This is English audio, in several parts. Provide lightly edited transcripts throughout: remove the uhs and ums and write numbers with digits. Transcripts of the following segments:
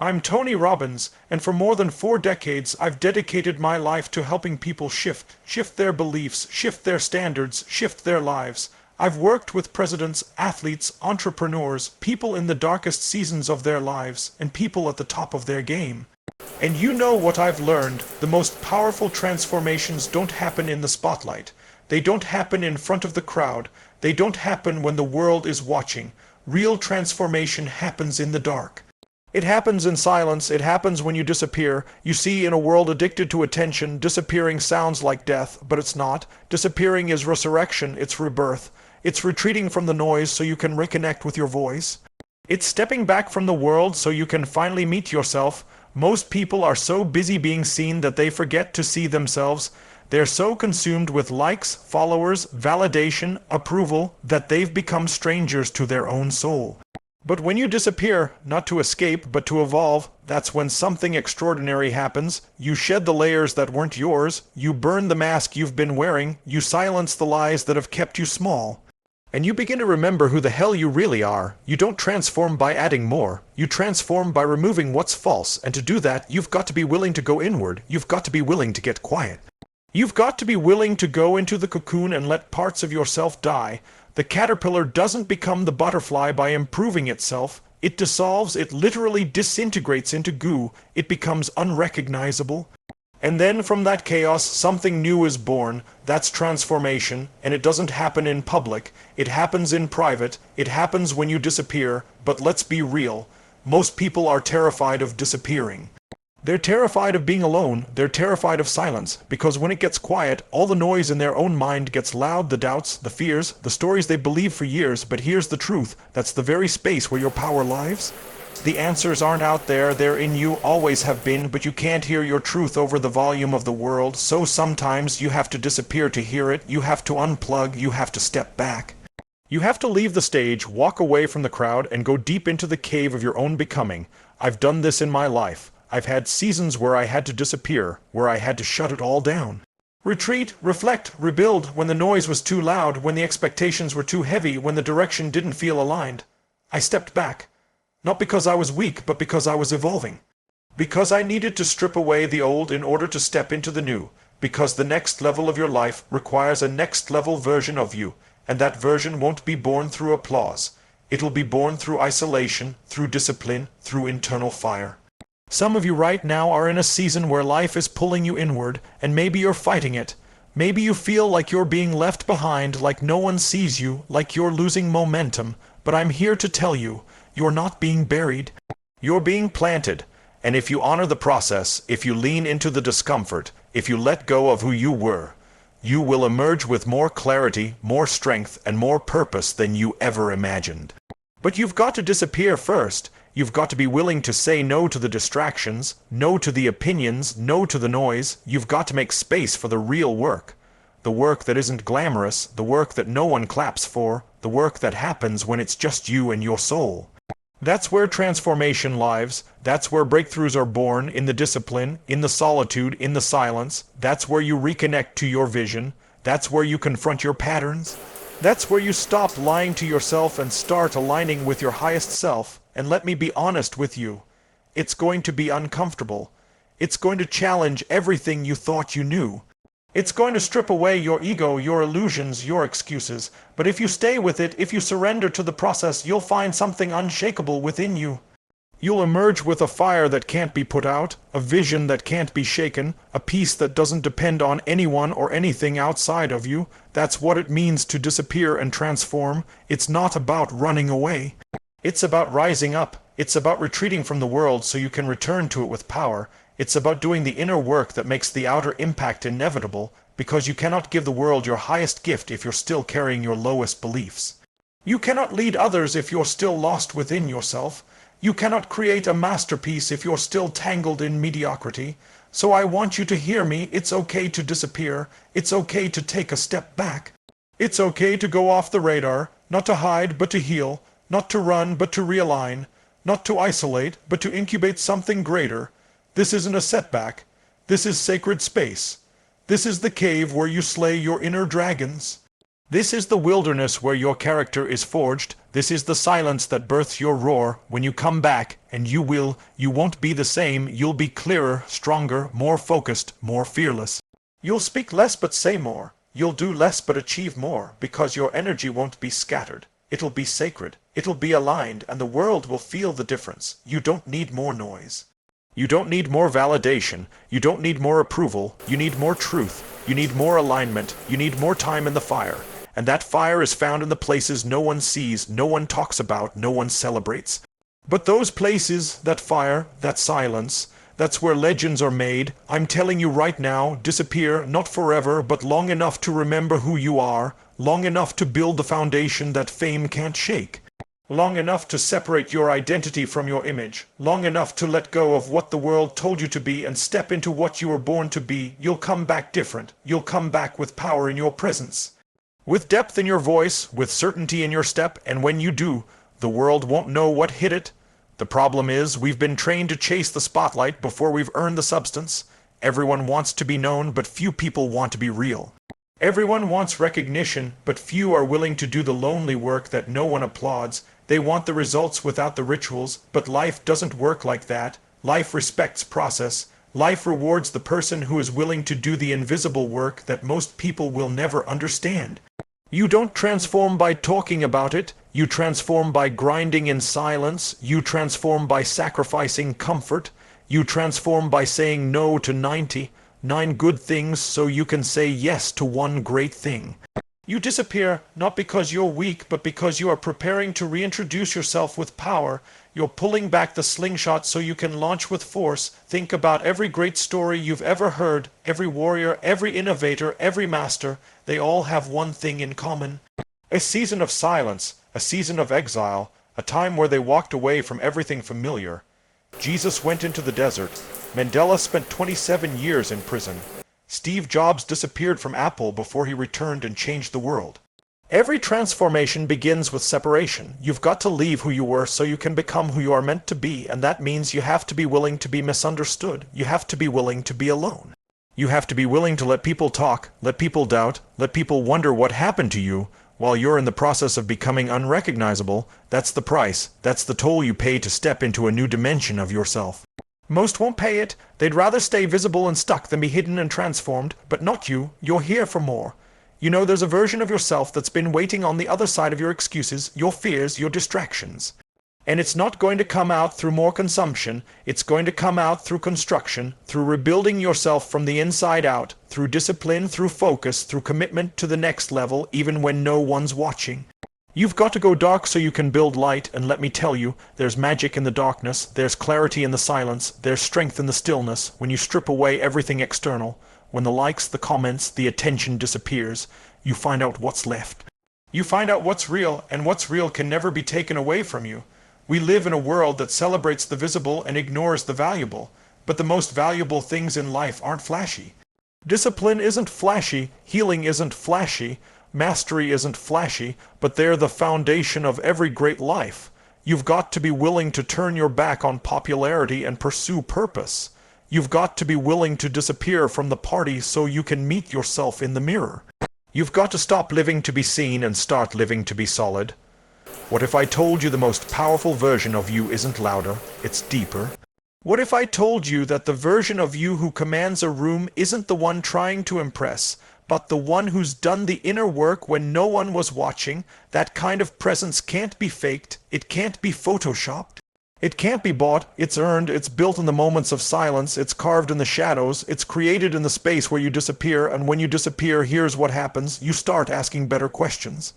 I'm Tony Robbins, and for more than 4 decades I've dedicated my life to helping people shift their beliefs, shift their standards, shift their lives. I've worked with presidents, athletes, entrepreneurs, people in the darkest seasons of their lives, and people at the top of their game. And you know what I've learned, the most powerful transformations don't happen in the spotlight. They don't happen in front of the crowd. They don't happen when the world is watching. Real transformation happens in the dark. It happens in silence, it happens when you disappear. You see, in a world addicted to attention, disappearing sounds like death, but it's not. Disappearing is resurrection, it's rebirth. It's retreating from the noise so you can reconnect with your voice. It's stepping back from the world so you can finally meet yourself. Most people are so busy being seen that they forget to see themselves. They're so consumed with likes, followers, validation, approval, that they've become strangers to their own soul. But when you disappear, not to escape, but to evolve, that's when something extraordinary happens. You shed the layers that weren't yours, you burn the mask you've been wearing, you silence the lies that have kept you small. And you begin to remember who the hell you really are. You don't transform by adding more. You transform by removing what's false, and to do that, you've got to be willing to go inward. You've got to be willing to get quiet. You've got to be willing to go into the cocoon and let parts of yourself die. The caterpillar doesn't become the butterfly by improving itself. It dissolves, it literally disintegrates into goo. It becomes unrecognizable. And then from that chaos, something new is born. That's transformation, and it doesn't happen in public. It happens in private. It happens when you disappear. But let's be real. Most people are terrified of disappearing. They're terrified of being alone. They're terrified of silence, because when it gets quiet, all the noise in their own mind gets loud, the doubts, the fears, the stories they believe for years. But here's the truth. That's the very space where your power lies. The answers aren't out there, they're in you, always have been, but you can't hear your truth over the volume of the world, so sometimes you have to disappear to hear it, you have to unplug, you have to step back. You have to leave the stage, walk away from the crowd, and go deep into the cave of your own becoming. I've done this in my life. I've had seasons where I had to disappear, where I had to shut it all down. Retreat, reflect, rebuild, when the noise was too loud, when the expectations were too heavy, when the direction didn't feel aligned. I stepped back. Not because I was weak, but because I was evolving. Because I needed to strip away the old in order to step into the new. Because the next level of your life requires a next level version of you. And that version won't be born through applause. It'll be born through isolation, through discipline, through internal fire. Some of you right now are in a season where life is pulling you inward, and maybe you're fighting it. Maybe you feel like you're being left behind, like no one sees you, like you're losing momentum. But I'm here to tell you, you're not being buried. You're being planted. And if you honor the process, if you lean into the discomfort, if you let go of who you were, you will emerge with more clarity, more strength, and more purpose than you ever imagined. But you've got to disappear first. You've got to be willing to say no to the distractions, no to the opinions, no to the noise. You've got to make space for the real work. The work that isn't glamorous, the work that no one claps for, the work that happens when it's just you and your soul. That's where transformation lives. That's where breakthroughs are born, in the discipline, in the solitude, in the silence. That's where you reconnect to your vision. That's where you confront your patterns. That's where you stop lying to yourself and start aligning with your highest self. And let me be honest with you. It's going to be uncomfortable. It's going to challenge everything you thought you knew. It's going to strip away your ego, your illusions, your excuses. But if you stay with it, if you surrender to the process, you'll find something unshakable within you. You'll emerge with a fire that can't be put out, a vision that can't be shaken, a peace that doesn't depend on anyone or anything outside of you. That's what it means to disappear and transform. It's not about running away. It's about rising up. It's about retreating from the world so you can return to it with power. It's about doing the inner work that makes the outer impact inevitable, because you cannot give the world your highest gift if you're still carrying your lowest beliefs. You cannot lead others if you're still lost within yourself. You cannot create a masterpiece if you're still tangled in mediocrity. So I want you to hear me. It's okay to disappear. It's okay to take a step back. It's okay to go off the radar, not to hide but to heal, not to run but to realign, not to isolate but to incubate something greater. This isn't a setback. This is sacred space. This is the cave where you slay your inner dragons. This is the wilderness where your character is forged. This is the silence that births your roar. When you come back, and you won't be the same. You'll be clearer, stronger, more focused, more fearless. You'll speak less but say more. You'll do less but achieve more, because your energy won't be scattered. It'll be sacred. It'll be aligned, and the world will feel the difference. You don't need more noise. You don't need more validation. You don't need more approval. You need more truth. You need more alignment. You need more time in the fire. And that fire is found in the places no one sees, no one talks about, no one celebrates. But those places, that fire, that silence, that's where legends are made. I'm telling you right now, disappear, not forever, but long enough to remember who you are, long enough to build the foundation that fame can't shake. Long enough to separate your identity from your image. Long enough to let go of what the world told you to be and step into what you were born to be. You'll come back different. You'll come back with power in your presence, with depth in your voice, with certainty in your step, and when you do, the world won't know what hit it. The problem is, we've been trained to chase the spotlight before we've earned the substance. Everyone wants to be known, but few people want to be real. Everyone wants recognition, but few are willing to do the lonely work that no one applauds. They want the results without the rituals, but life doesn't work like that. Life respects process. Life rewards the person who is willing to do the invisible work that most people will never understand. You don't transform by talking about it. You transform by grinding in silence. You transform by sacrificing comfort. You transform by saying no to 99 good things so you can say yes to one great thing. You disappear not because you're weak, but because you are preparing to reintroduce yourself with power. You're pulling back the slingshot so you can launch with force. Think about every great story you've ever heard, every warrior, every innovator, every master. They all have one thing in common: a season of silence, a season of exile, a time where they walked away from everything familiar. Jesus went into the desert. Mandela spent 27 years in prison. Steve Jobs disappeared from Apple before he returned and changed the world. Every transformation begins with separation. You've got to leave who you were so you can become who you are meant to be, and that means you have to be willing to be misunderstood. You have to be willing to be alone. You have to be willing to let people talk, let people doubt, let people wonder what happened to you while you're in the process of becoming unrecognizable. That's the price. That's the toll you pay to step into a new dimension of yourself. Most won't pay it. They'd rather stay visible and stuck than be hidden and transformed. But not you. You're here for more. You know, there's a version of yourself that's been waiting on the other side of your excuses, your fears, your distractions. And it's not going to come out through more consumption. It's going to come out through construction, through rebuilding yourself from the inside out, through discipline, through focus, through commitment to the next level, even when no one's watching. You've got to go dark so you can build light, and let me tell you, there's magic in the darkness, there's clarity in the silence, there's strength in the stillness. When you strip away everything external, when the likes, the comments, the attention disappears, you find out what's left. You find out what's real, and what's real can never be taken away from you. We live in a world that celebrates the visible and ignores the valuable, but the most valuable things in life aren't flashy. Discipline isn't flashy, healing isn't flashy, mastery isn't flashy, but they're the foundation of every great life. You've got to be willing to turn your back on popularity and pursue purpose. You've got to be willing to disappear from the party so you can meet yourself in the mirror. You've got to stop living to be seen and start living to be solid. What if I told you the most powerful version of you isn't louder, it's deeper? What if I told you that the version of you who commands a room isn't the one trying to impress, but the one who's done the inner work when no one was watching? That kind of presence can't be faked, it can't be photoshopped. It can't be bought, it's earned, it's built in the moments of silence, it's carved in the shadows, it's created in the space where you disappear, and when you disappear, here's what happens: you start asking better questions.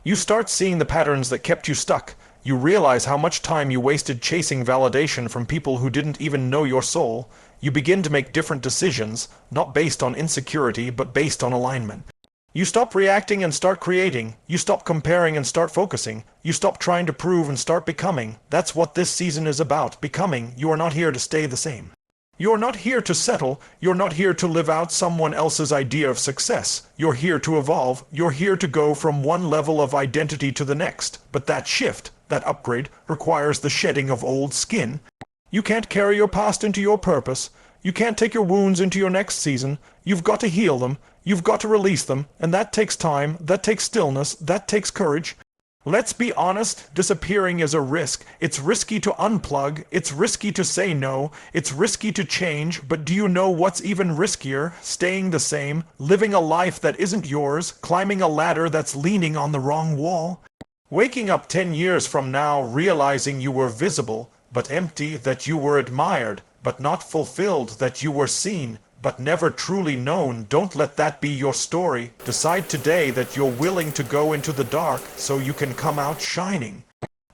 You start seeing the patterns that kept you stuck. You realize how much time you wasted chasing validation from people who didn't even know your soul. You begin to make different decisions, not based on insecurity, but based on alignment. You stop reacting and start creating. You stop comparing and start focusing. You stop trying to prove and start becoming. That's what this season is about, becoming. You are not here to stay the same. You're not here to settle. You're not here to live out someone else's idea of success. You're here to evolve. You're here to go from one level of identity to the next. But that shift, that upgrade, requires the shedding of old skin. You can't carry your past into your purpose. You can't take your wounds into your next season. You've got to heal them. You've got to release them, and that takes time, that takes stillness, that takes courage. Let's be honest, disappearing is a risk. It's risky to unplug, it's risky to say no, it's risky to change, but do you know what's even riskier? Staying the same, living a life that isn't yours, climbing a ladder that's leaning on the wrong wall. Waking up 10 years from now realizing you were visible, but empty, that you were admired, but not fulfilled, that you were seen, but never truly known. Don't let that be your story. Decide today that you're willing to go into the dark so you can come out shining.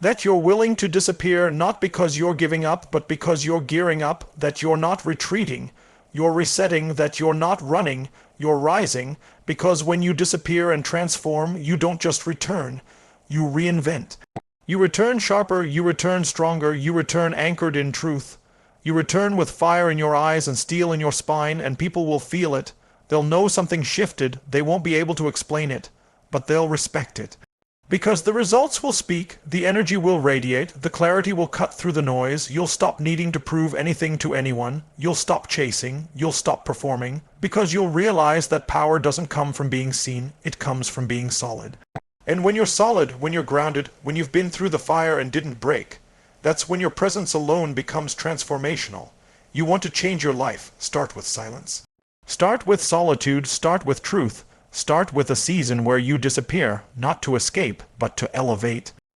That you're willing to disappear not because you're giving up, but because you're gearing up, that you're not retreating. You're resetting, that you're not running, you're rising, because when you disappear and transform, you don't just return, you reinvent. You return sharper, you return stronger, you return anchored in truth. You return with fire in your eyes and steel in your spine, and people will feel it. They'll know something shifted, they won't be able to explain it, but they'll respect it. Because the results will speak, the energy will radiate, the clarity will cut through the noise, you'll stop needing to prove anything to anyone, you'll stop chasing, you'll stop performing, because you'll realize that power doesn't come from being seen, it comes from being solid. And when you're solid, when you're grounded, when you've been through the fire and didn't break, that's when your presence alone becomes transformational. You want to change your life, start with silence. Start with solitude, start with truth. Start with a season where you disappear, not to escape, but to elevate.